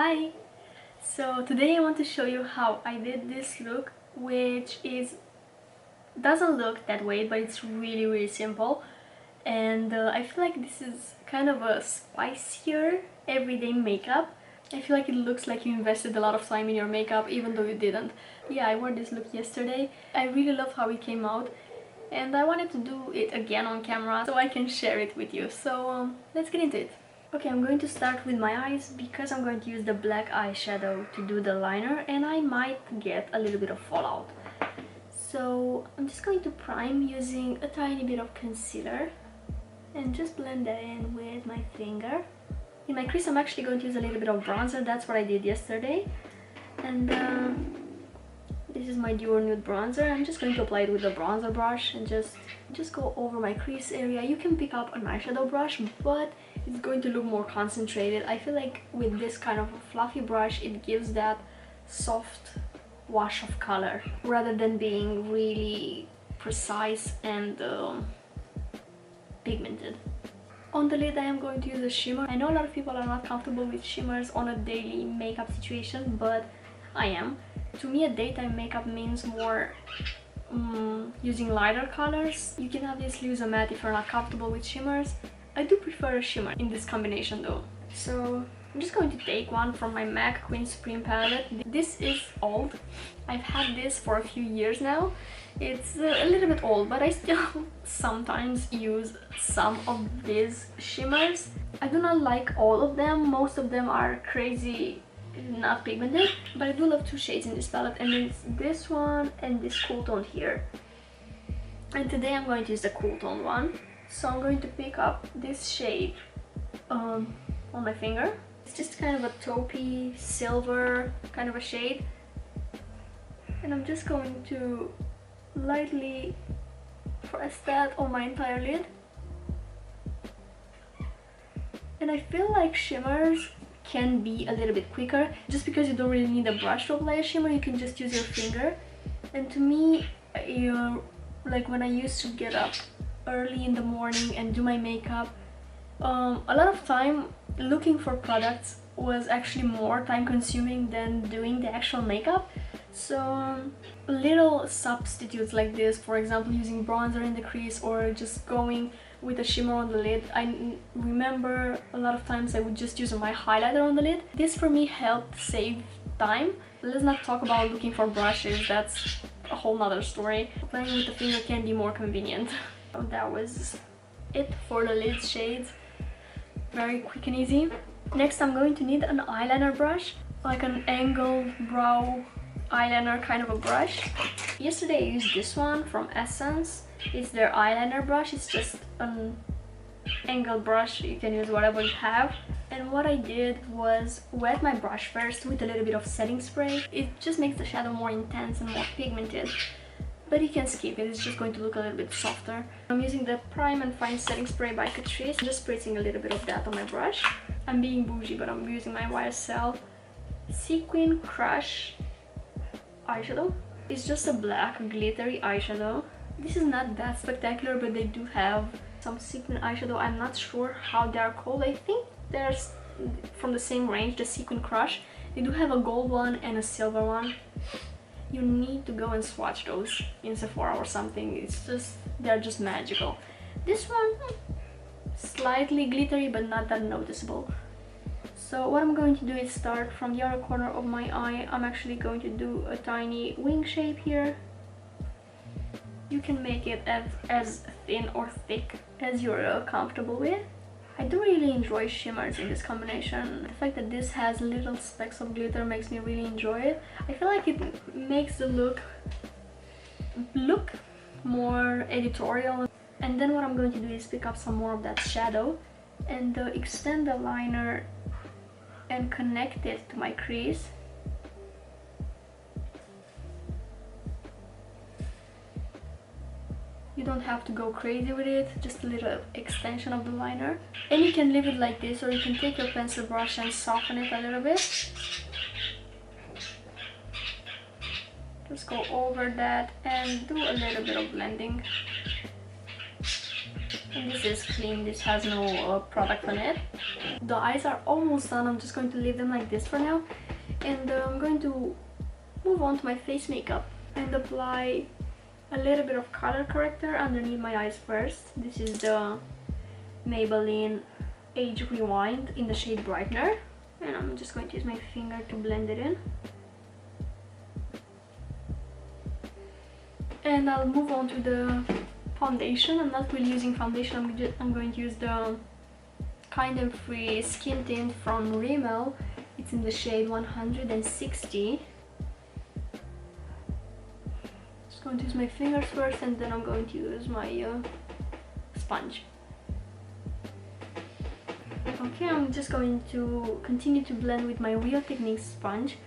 Hi! So today I want to show you how I did this look, which doesn't look that way, but it's really simple. And I feel like this is kind of a spicier everyday makeup. I feel like it looks like you invested a lot of time in your makeup even though you didn't. Yeah, I wore this look yesterday. I really love how it came out and I wanted to do it again on camera so I can share it with you. So let's get into it. Okay, I'm going to start with my eyes because I'm going to use the black eyeshadow to do the liner and I might get a little bit of fallout. So I'm just going to prime using a tiny bit of concealer and just blend that in with my finger. In my crease I'm actually going to use a little bit of bronzer. That's what I did yesterday. And this is my Dior Nude bronzer. I'm just going to apply it with the bronzer brush and just go over my crease area. You can pick up an eyeshadow brush, but it's going to look more concentrated. I feel like with this kind of fluffy brush it gives that soft wash of color rather than being really precise and pigmented. On the lid I am going to use a shimmer. I know a lot of people are not comfortable with shimmers on a daily makeup situation, but I am. To me a daytime makeup means more using lighter colors. You can obviously use a matte if you're not comfortable with shimmers. I do prefer a shimmer in this combination though. So I'm just going to take one from my MAC Qween Supreme palette. This is old. I've had this for a few years now. It's a little bit old, but I still sometimes use some of these shimmers. I do not like all of them. Most of them are crazy, not pigmented, but I do love two shades in this palette, and it's this one and this cool tone here. And today I'm going to use the cool tone one. So I'm going to pick up this shade on my finger. It's just kind of a taupey silver kind of a shade, and I'm just going to lightly press that on my entire lid. And I feel like shimmers can be a little bit quicker. Just because you don't really need a brush to apply a shimmer, you can just use your finger. And to me, like when I used to get up early in the morning and do my makeup, a lot of time looking for products was actually more time consuming than doing the actual makeup. So little substitutes like this, for example using bronzer in the crease or just going with a shimmer on the lid. I remember a lot of times I would just use my highlighter on the lid. This for me helped save time. Let's not talk about looking for brushes, that's a whole nother story. Playing with the finger can be more convenient. That was it for the lid shades. Very quick and easy. Next I'm going to need an eyeliner brush, like an angled brow eyeliner kind of a brush. Yesterday I used this one from Essence. It's their eyeliner brush. It's just an angled brush. You can use whatever you have. And what I did was wet my brush first with a little bit of setting spray. It just makes the shadow more intense and more pigmented. But you can skip it, it's just going to look a little bit softer. I'm using the Prime and Fine Setting Spray by Catrice. I'm just spritzing a little bit of that on my brush. I'm being bougie, but I'm using my YSL Sequin Crush eyeshadow. It's just a black glittery eyeshadow. This is not that spectacular, but they do have some sequin eyeshadow. I'm not sure how they are called. I think they're from the same range, the Sequin Crush. They do have a gold one and a silver one. You need to go and swatch those in Sephora or something. It's just, they're just magical. This one, slightly glittery but not that noticeable. So what I'm going to do is start from the outer corner of my eye. I'm actually going to do a tiny wing shape here. You can make it as thin or thick as you're comfortable with. I do really enjoy shimmers in this combination. The fact that this has little specks of glitter makes me really enjoy it. I feel like it makes the look more editorial. And then what I'm going to do is pick up some more of that shadow and extend the liner and connect it to my crease. You don't have to go crazy with it, just a little extension of the liner. And you can leave it like this, or you can take your pencil brush and soften it a little bit. Just go over that and do a little bit of blending. And this is clean, this has no product on it. The eyes are almost done, I'm just going to leave them like this for now. And I'm going to move on to my face makeup and apply a little bit of color corrector underneath my eyes first. This is the Maybelline Age Rewind in the shade Brightener. And I'm just going to use my finger to blend it in. And I'll move on to the foundation. I'm not really using foundation, I'm going to use the Kind and Free Skin Tint from Rimmel. It's in the shade 160. Just going to use my fingers first and then I'm going to use my sponge. Okay, I'm just going to continue to blend with my Real Techniques sponge.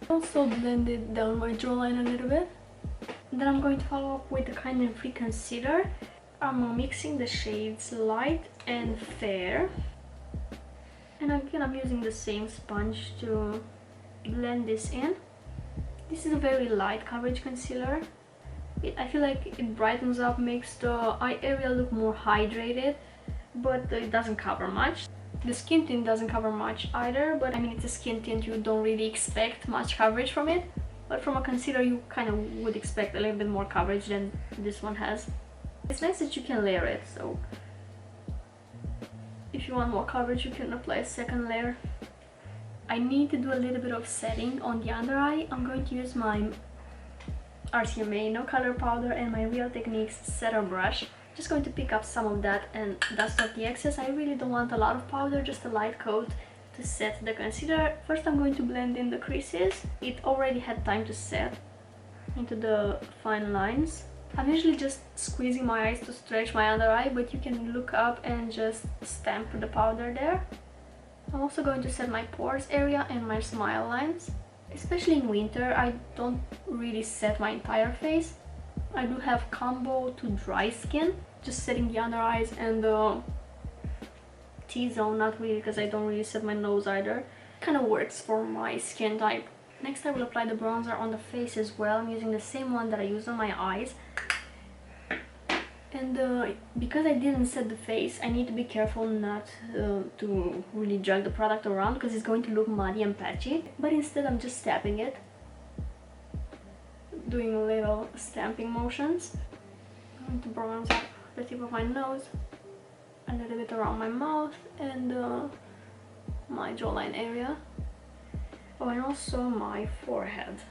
Also blended down my jawline a little bit. Then I'm going to follow up with the Kind and Free concealer. I'm mixing the shades Light and Fair. And again, I'm using the same sponge to blend this in. This is a very light coverage concealer. I feel like it brightens up, makes the eye area look more hydrated, but it doesn't cover much. The skin tint doesn't cover much either, but I mean, it's a skin tint, you don't really expect much coverage from it. But from a concealer you kind of would expect a little bit more coverage than this one has. It's nice that you can layer it, so if you want more coverage you can apply a second layer. I need to do a little bit of setting on the under eye. I'm going to use my RCMA No Color Powder and my Real Techniques setter brush. Just going to pick up some of that and dust off the excess. I really don't want a lot of powder, just a light coat to set the concealer. First I'm going to blend in the creases. It already had time to set into the fine lines. I'm usually just squeezing my eyes to stretch my under eye, but you can look up and just stamp the powder there. I'm also going to set my pores area and my smile lines. Especially in winter, I don't really set my entire face. I do have combo to dry skin, just setting the under eyes and the T-zone, not really because I don't really set my nose either. Kind of works for my skin type. Next I will apply the bronzer on the face as well. I'm using the same one that I used on my eyes. And because I didn't set the face, I need to be careful not to really drag the product around because it's going to look muddy and patchy. But instead I'm just tapping it, doing little stamping motions. I'm going to bronze up the tip of my nose, a little bit around my mouth and my jawline area. Oh, and also my forehead.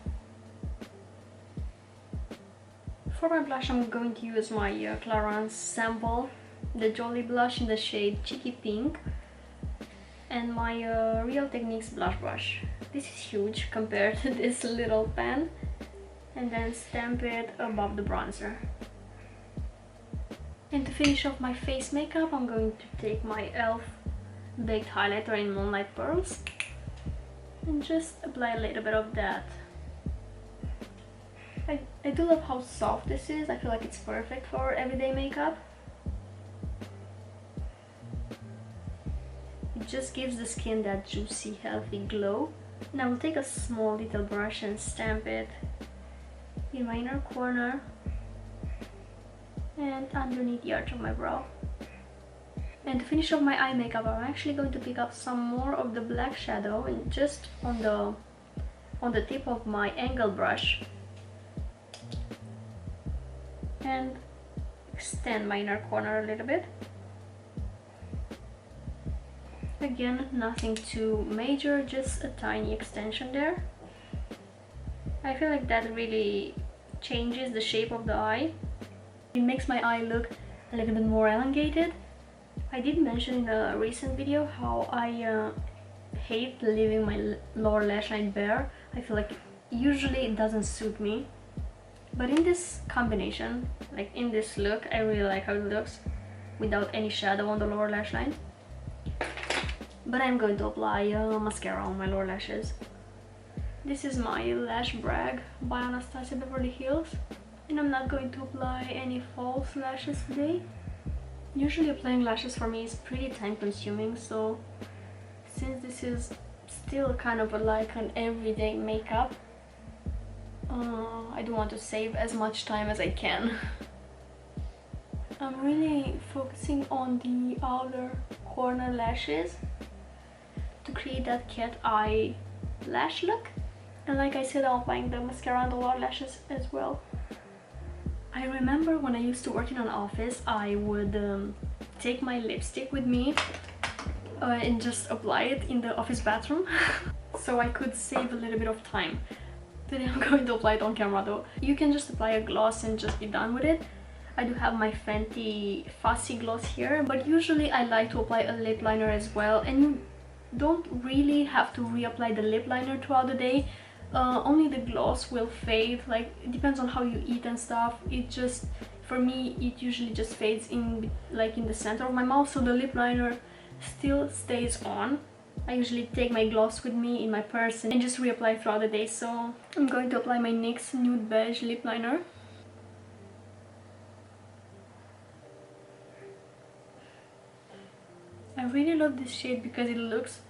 For my blush I'm going to use my Clarins sample, the Jolly blush in the shade Cheeky Pink, and my Real Techniques blush brush. This is huge compared to this little pen. And then stamp it above the bronzer. And to finish off my face makeup I'm going to take my e.l.f. Baked Highlighter in Moonlight Pearls and just apply a little bit of that. I do love how soft this is. I feel like it's perfect for everyday makeup. It just gives the skin that juicy, healthy glow. And I will take a small little brush and stamp it in my inner corner and underneath the arch of my brow. And to finish off my eye makeup, I'm actually going to pick up some more of the black shadow and just on the tip of my angle brush and extend my inner corner a little bit. Again, nothing too major, just a tiny extension there. I feel like that really changes the shape of the eye. It makes my eye look a little bit more elongated. I did mention in a recent video how I hate leaving my lower lash line bare. I feel like usually it doesn't suit me. But in this combination, like in this look, I really like how it looks without any shadow on the lower lash line. But I'm going to apply mascara on my lower lashes. This is my Lash Brag by Anastasia Beverly Hills. And I'm not going to apply any false lashes today. Usually applying lashes for me is pretty time consuming, so since this is still kind of like an everyday makeup, I do want to save as much time as I can. I'm really focusing on the outer corner lashes to create that cat eye lash look. And like I said, I'm applying the mascara on the lower lashes as well. I remember when I used to work in an office, I would take my lipstick with me and just apply it in the office bathroom so I could save a little bit of time. Today I'm going to apply it on camera though. You can just apply a gloss and just be done with it. I do have my Fenty Fussy gloss here, but usually I like to apply a lip liner as well, and you don't really have to reapply the lip liner throughout the day. Only the gloss will fade, like it depends on how you eat and stuff. It just, for me, it usually just fades in like in the center of my mouth, so the lip liner still stays on. I usually take my gloss with me in my purse and just reapply throughout the day. So I'm going to apply my NYX Nude Beige lip liner. I really love this shade because it looks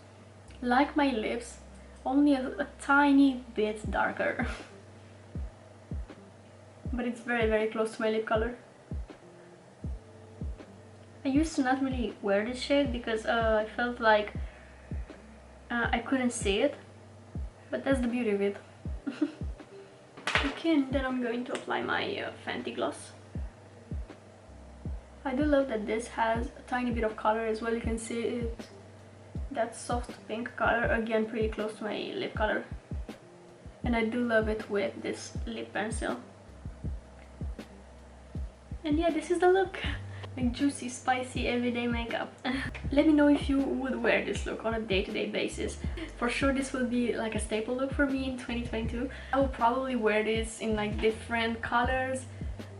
like my lips, only a tiny bit darker. But it's very, very close to my lip color. I used to not really wear this shade because I felt like I couldn't see it, but that's the beauty of it. Okay, and then I'm going to apply my Fenty gloss. I do love that this has a tiny bit of color as well. You can see it, that soft pink color, again pretty close to my lip color. And I do love it with this lip pencil. And yeah, this is the look. Like juicy, spicy, everyday makeup. Let me know if you would wear this look on a day-to-day basis. For sure this will be like a staple look for me in 2022. I will probably wear this in like different colors.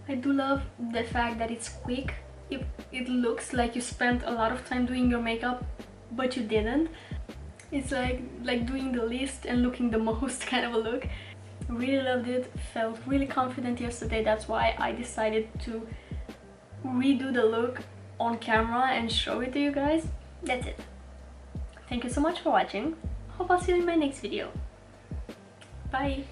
I do love the fact that it's quick. It looks like you spent a lot of time doing your makeup, but you didn't. It's like doing the least and looking the most kind of a look. Really loved it, felt really confident yesterday. That's why I decided to redo the look on camera and show it to you guys. That's it. Thank you so much for watching. Hope I'll see you in my next video. Bye!